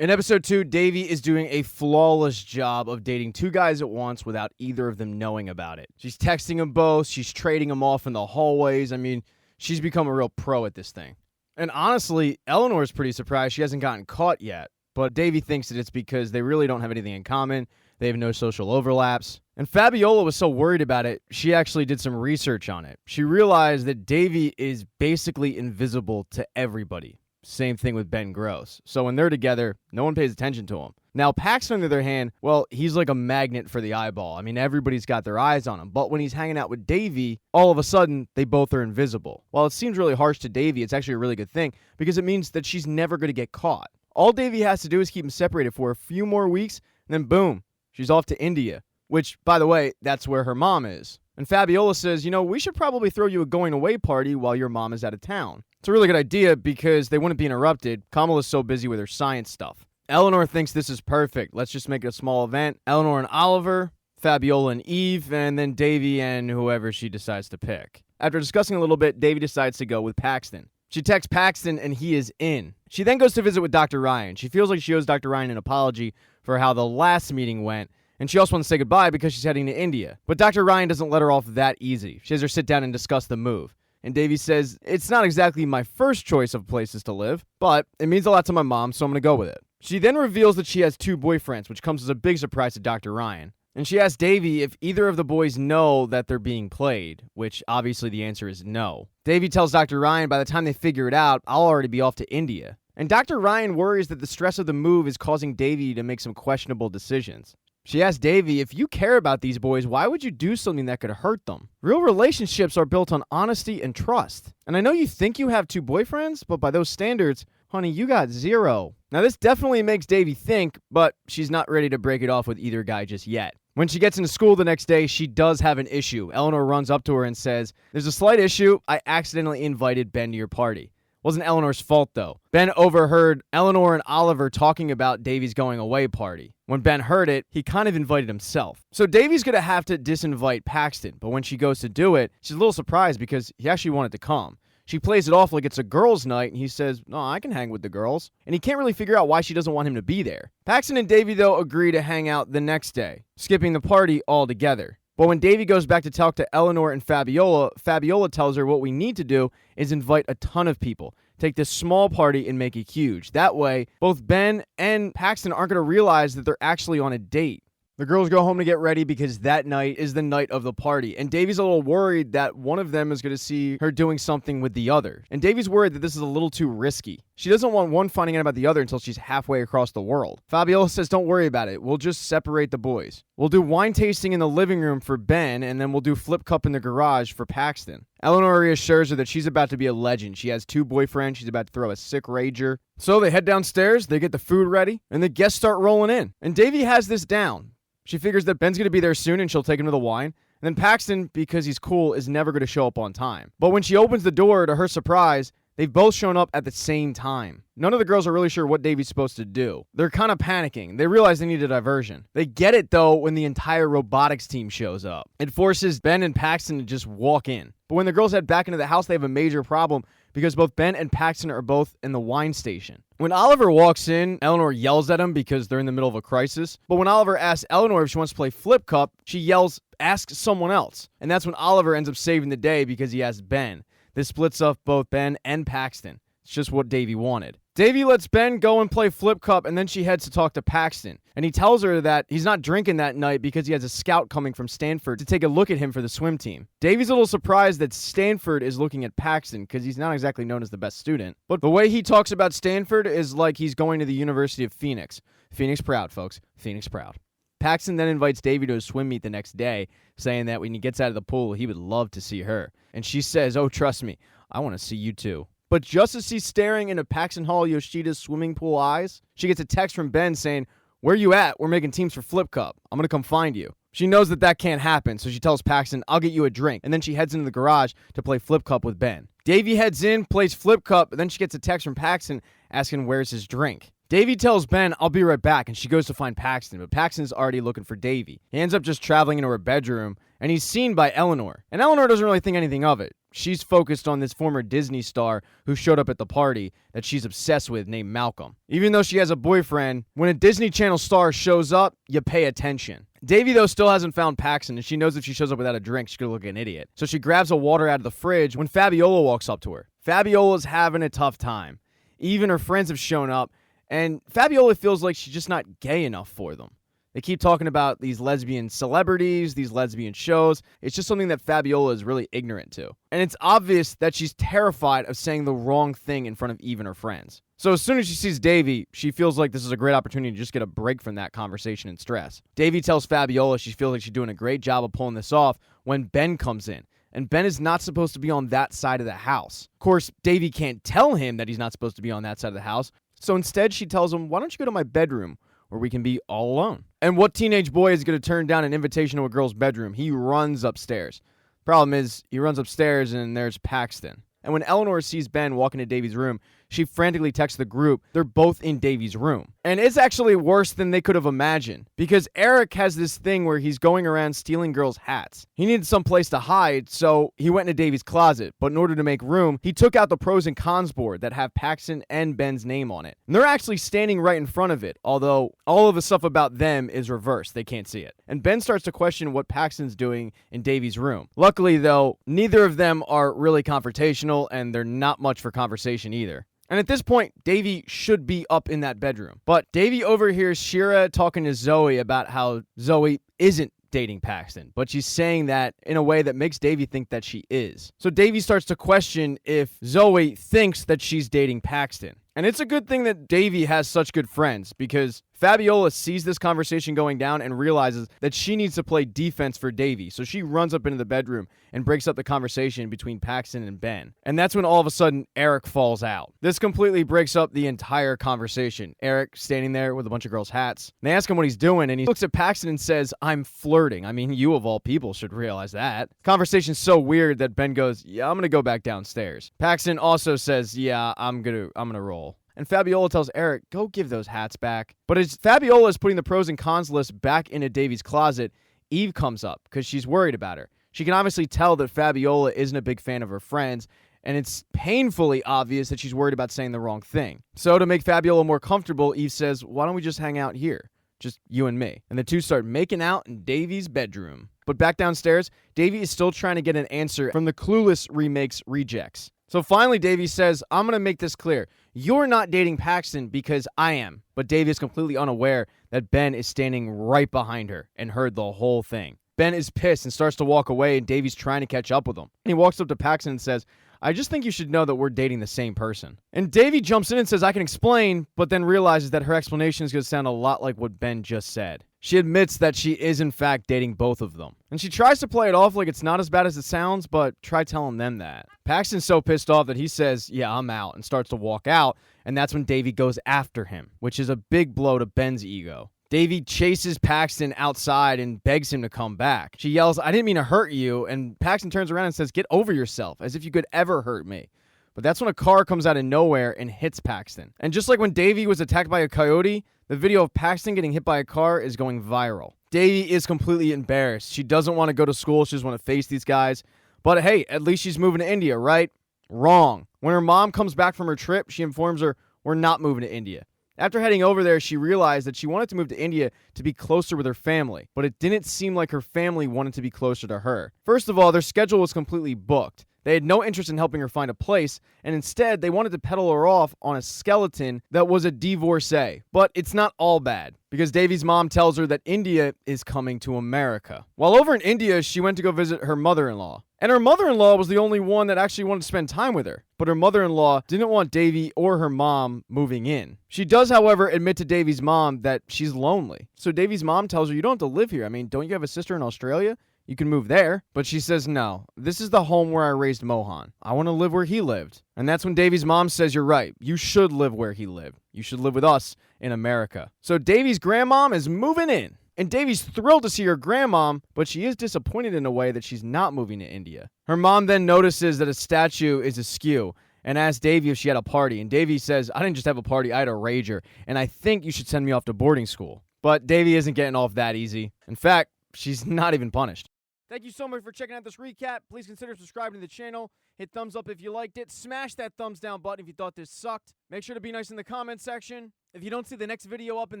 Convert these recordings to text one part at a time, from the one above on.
In episode 2, Davy is doing a flawless job of dating two guys at once without either of them knowing about it. She's texting them both. She's trading them off in the hallways. I mean, she's become a real pro at this thing. And honestly, Eleanor's pretty surprised she hasn't gotten caught yet. But Davy thinks that it's because they really don't have anything in common. They have no social overlaps. And Fabiola was so worried about it, she actually did some research on it. She realized that Davy is basically invisible to everybody. Same thing with Ben Gross. So when they're together, no one pays attention to him. Now, Paxton, on the other hand, well, he's like a magnet for the eyeball. I mean, everybody's got their eyes on him. But when he's hanging out with Davy, all of a sudden, they both are invisible. While it seems really harsh to Davy, it's actually a really good thing because it means that she's never going to get caught. All Davy has to do is keep them separated for a few more weeks, and then boom, she's off to India. Which, by the way, that's where her mom is. And Fabiola says, we should probably throw you a going-away party while your mom is out of town. It's a really good idea because they wouldn't be interrupted. Kamala's so busy with her science stuff. Eleanor thinks this is perfect. Let's just make it a small event. Eleanor and Oliver, Fabiola and Eve, and then Davy and whoever she decides to pick. After discussing a little bit, Davy decides to go with Paxton. She texts Paxton and he is in. She then goes to visit with Dr. Ryan. She feels like she owes Dr. Ryan an apology for how the last meeting went. And she also wants to say goodbye because she's heading to India. But Dr. Ryan doesn't let her off that easy. She has her sit down and discuss the move. And Davy says, it's not exactly my first choice of places to live, but it means a lot to my mom, so I'm going to go with it. She then reveals that she has two boyfriends, which comes as a big surprise to Dr. Ryan. And she asks Davy if either of the boys know that they're being played, which obviously the answer is no. Davy tells Dr. Ryan by the time they figure it out, I'll already be off to India. And Dr. Ryan worries that the stress of the move is causing Davy to make some questionable decisions. She asked Davy, if you care about these boys, why would you do something that could hurt them? Real relationships are built on honesty and trust. And I know you think you have two boyfriends, but by those standards, honey, you got zero. Now this definitely makes Davy think, but she's not ready to break it off with either guy just yet. When she gets into school the next day, she does have an issue. Eleanor runs up to her and says, there's a slight issue. I accidentally invited Ben to your party. Wasn't Eleanor's fault, though. Ben overheard Eleanor and Oliver talking about Davy's going away party. When Ben heard it, he kind of invited himself. So Davy's going to have to disinvite Paxton, but when she goes to do it, she's a little surprised because he actually wanted to come. She plays it off like it's a girls' night, and he says, no, I can hang with the girls. And he can't really figure out why she doesn't want him to be there. Paxton and Davy, though, agree to hang out the next day, skipping the party altogether. But when Davy goes back to talk to Eleanor and Fabiola, Fabiola tells her what we need to do is invite a ton of people. Take this small party and make it huge. That way, both Ben and Paxton aren't going to realize that they're actually on a date. The girls go home to get ready because that night is the night of the party. And Davy's a little worried that one of them is going to see her doing something with the other. And Davy's worried that this is a little too risky. She doesn't want one finding out about the other until she's halfway across the world. Fabiola says, don't worry about it. We'll just separate the boys. We'll do wine tasting in the living room for Ben, and then we'll do flip cup in the garage for Paxton. Eleanor reassures her that she's about to be a legend. She has two boyfriends. She's about to throw a sick rager. So they head downstairs, they get the food ready, and the guests start rolling in. And Davy has this down. She figures that Ben's going to be there soon and she'll take him to the wine. And then Paxton, because he's cool, is never going to show up on time. But when she opens the door, to her surprise, they've both shown up at the same time. None of the girls are really sure what Davy's supposed to do. They're kind of panicking. They realize they need a diversion. They get it, though, when the entire robotics team shows up. It forces Ben and Paxton to just walk in. But when the girls head back into the house, they have a major problem because both Ben and Paxton are both in the wine station. When Oliver walks in, Eleanor yells at him because they're in the middle of a crisis. But when Oliver asks Eleanor if she wants to play flip cup, she yells, ask someone else. And that's when Oliver ends up saving the day because he asks Ben. This splits up both Ben and Paxton. It's just what Davy wanted. Davy lets Ben go and play flip cup, and then she heads to talk to Paxton. And he tells her that he's not drinking that night because he has a scout coming from Stanford to take a look at him for the swim team. Davy's a little surprised that Stanford is looking at Paxton because he's not exactly known as the best student. But the way he talks about Stanford is like he's going to the University of Phoenix. Phoenix proud, folks. Phoenix proud. Paxton then invites Davy to a swim meet the next day, saying that when he gets out of the pool, he would love to see her. And she says, oh, trust me, I want to see you too. But just as she's staring into Paxton Hall-Yoshida's swimming pool eyes, she gets a text from Ben saying, where you at? We're making teams for Flip Cup. I'm going to come find you. She knows that that can't happen, so she tells Paxton, I'll get you a drink. And then she heads into the garage to play Flip Cup with Ben. Davy heads in, plays Flip Cup, and then she gets a text from Paxton asking where's his drink. Davy tells Ben, I'll be right back, and she goes to find Paxton, but Paxton's already looking for Davy. He ends up just traveling into her bedroom, and he's seen by Eleanor. And Eleanor doesn't really think anything of it. she's focused on this former Disney star who showed up at the party that she's obsessed with named Malcolm. Even though she has a boyfriend, when a Disney Channel star shows up, you pay attention. Davy, though, still hasn't found Paxton, and she knows if she shows up without a drink, she's going to look like an idiot. So she grabs a water out of the fridge when Fabiola walks up to her. Fabiola's having a tough time. Even her friends have shown up, and Fabiola feels like she's just not gay enough for them. They keep talking about these lesbian celebrities, these lesbian shows. It's just something that Fabiola is really ignorant to. And it's obvious that she's terrified of saying the wrong thing in front of Eve and her friends. So as soon as she sees Davy, she feels like this is a great opportunity to just get a break from that conversation and stress. Davy tells Fabiola she feels like she's doing a great job of pulling this off when Ben comes in. And Ben is not supposed to be on that side of the house. Of course, Davy can't tell him that he's not supposed to be on that side of the house. So instead, she tells him, why don't you go to my bedroom where we can be all alone? And what teenage boy is going to turn down an invitation to a girl's bedroom? He runs upstairs. Problem is, he runs upstairs and there's Paxton. And when Eleanor sees Ben walk into Davy's room, she frantically texts the group. They're both in Davy's room. And it's actually worse than they could have imagined, because Eric has this thing where he's going around stealing girls' hats. He needed some place to hide, so he went into Davy's closet. But in order to make room, he took out the pros and cons board that have Paxton and Ben's name on it. And they're actually standing right in front of it, although all of the stuff about them is reversed. They can't see it. And Ben starts to question what Paxton's doing in Davy's room. Luckily, though, neither of them are really confrontational, and they're not much for conversation either. And at this point, Davy should be up in that bedroom. But Davy overhears Shira talking to Zoe about how Zoe isn't dating Paxton, but she's saying that in a way that makes Davy think that she is. So Davy starts to question if Zoe thinks that she's dating Paxton. And it's a good thing that Davy has such good friends, because Fabiola sees this conversation going down and realizes that she needs to play defense for Davy. So she runs up into the bedroom and breaks up the conversation between Paxton and Ben. And that's when all of a sudden Eric falls out. This completely breaks up the entire conversation. Eric standing there with a bunch of girls' hats. And they ask him what he's doing, and he looks at Paxton and says, "I'm flirting." I mean, you of all people should realize that. Conversation's so weird that Ben goes, "Yeah, I'm gonna go back downstairs." Paxton also says, "Yeah, I'm gonna roll." And Fabiola tells Eric, go give those hats back. But as Fabiola is putting the pros and cons list back into Davy's closet, Eve comes up because she's worried about her. She can obviously tell that Fabiola isn't a big fan of her friends, and it's painfully obvious that she's worried about saying the wrong thing. So to make Fabiola more comfortable, Eve says, why don't we just hang out here? Just you and me. And the two start making out in Davy's bedroom. But back downstairs, Davy is still trying to get an answer from the Clueless Remake's rejects. So finally, Davy says, I'm going to make this clear. You're not dating Paxton because I am. But Davy is completely unaware that Ben is standing right behind her and heard the whole thing. Ben is pissed and starts to walk away, and Davy's trying to catch up with him. And he walks up to Paxton and says, I just think you should know that we're dating the same person. And Davy jumps in and says, I can explain, but then realizes that her explanation is going to sound a lot like what Ben just said. She admits that she is in fact dating both of them. And she tries to play it off like it's not as bad as it sounds, but try telling them that. Paxton's so pissed off that he says, yeah, I'm out, and starts to walk out, and that's when Davy goes after him, which is a big blow to Ben's ego. Davy chases Paxton outside and begs him to come back. She yells, I didn't mean to hurt you, and Paxton turns around and says, get over yourself, as if you could ever hurt me. But that's when a car comes out of nowhere and hits Paxton. And just like when Davy was attacked by a coyote, the video of Paxton getting hit by a car is going viral. Davy is completely embarrassed. She doesn't want to go to school. She just want to face these guys. But hey, at least she's moving to India, right? Wrong. When her mom comes back from her trip, she informs her, we're not moving to India. After heading over there, she realized that she wanted to move to India to be closer with her family, but it didn't seem like her family wanted to be closer to her. First of all, their schedule was completely booked. They had no interest in helping her find a place, and instead, they wanted to peddle her off on a skeleton that was a divorcee. But it's not all bad, because Davy's mom tells her that India is coming to America. While over in India, she went to go visit her mother-in-law. And her mother-in-law was the only one that actually wanted to spend time with her. But her mother-in-law didn't want Davy or her mom moving in. She does, however, admit to Davy's mom that she's lonely. So Davy's mom tells her, you don't have to live here. I mean, don't you have a sister in Australia? You can move there. But she says, no, this is the home where I raised Mohan. I want to live where he lived. And that's when Davy's mom says, you're right. You should live where he lived. You should live with us in America. So Davy's grandmom is moving in. And Davy's thrilled to see her grandmom, but she is disappointed in a way that she's not moving to India. Her mom then notices that a statue is askew and asks Davy if she had a party. And Davy says, I didn't just have a party, I had a rager, and I think you should send me off to boarding school. But Davy isn't getting off that easy. In fact, she's not even punished. Thank you so much for checking out this recap. Please consider subscribing to the channel. Hit thumbs up if you liked it. Smash that thumbs down button if you thought this sucked. Make sure to be nice in the comment section. If you don't see the next video up in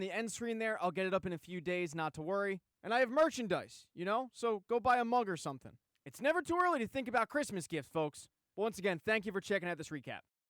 the end screen there, I'll get it up in a few days, not to worry. And I have merchandise, so go buy a mug or something. It's never too early to think about Christmas gifts, folks. But once again, thank you for checking out this recap.